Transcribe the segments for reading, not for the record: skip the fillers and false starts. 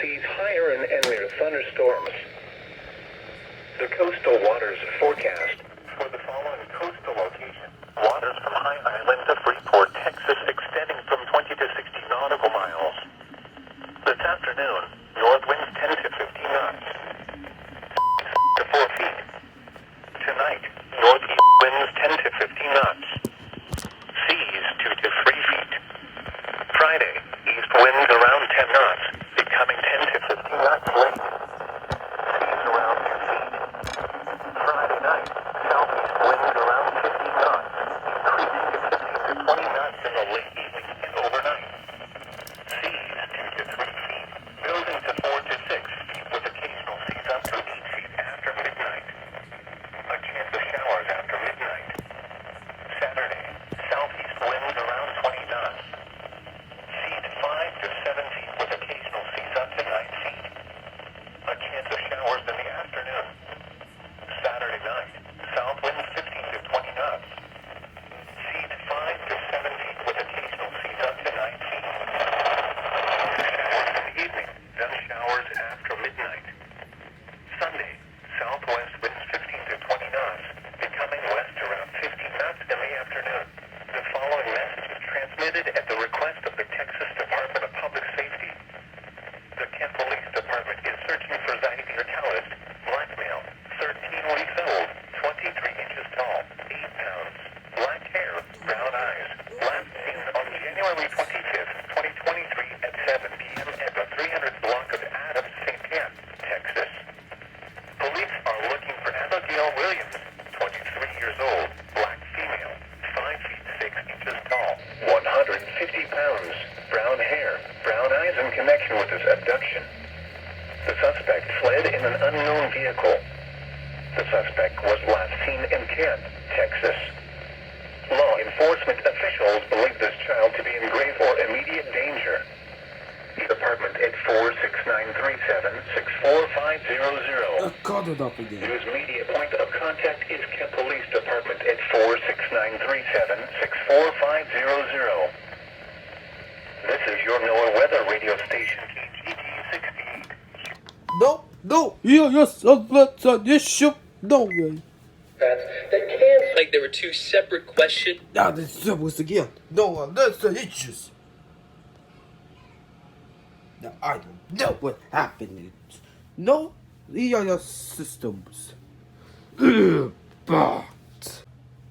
seas higher and near thunderstorms. The coastal waters forecast for the following coastal locations. Waters from High Island to Freeport, Texas, extending from 20 to 60 nautical miles. This afternoon, north winds 10 to 15 knots. To 4 feet. Tonight, northeast winds 10 to 15 knots. Seas 2 to 3 feet. Friday, east winds around 10 knots, becoming 10 to 15 knots late. Seas around 2 feet. Friday night, southeast winds around 15 knots, increasing to 15 to 20 knots in the late evening and overnight. Seas 2 to 3 feet, building to 4 to 6 feet with occasional seas up to 8 feet after midnight. A chance of showers after midnight. Saturday, southeast winds around 20 knots. Seas 5 to 7 feet with occasional seas up to 9 feet. A chance of showers in the afternoon. Saturday night, south winds 15 to 20 knots. Seas 5 to 7 feet with occasional seas up to 9 feet. Showers in the evening, then showers after midnight. Sunday, southwest winds 15 to 20 knots, becoming west around 15 knots in the afternoon. The following message is transmitted at the request of the Texas Department of Public Safety. The Kemp Police Department is searching for Zaidi Talent, black male, 13 weeks old, 23 inches tall, 8 pounds, black hair, brown eyes, last seen on January 25th, 2023 at 7 p.m. at the 300th block of Adams, St. Kemp, Texas. Police are looking for Abigail Williams, 23 years old, black female, 5 feet 6 inches tall, 150 pounds, brown hair, brown eyes in connection with this abduction. The suspect fled in an unknown vehicle. The suspect was last seen in Kemp, Texas. Law enforcement officials believe this child to be in grave or immediate danger. The department at 46937-64500. Caught it up again. News media point of contact is Kemp Police Department at 46937-64500. This is your NOAA weather radio station, KGT 68. No, yes, no way. That can't. Like there were two separate questions. Now this was again. No, that's the issues. Now I don't know what happened. No, EIS systems. But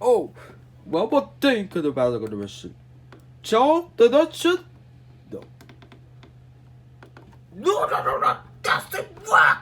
oh, one more thing about the mission. John, the nation? No. No, doesn't work.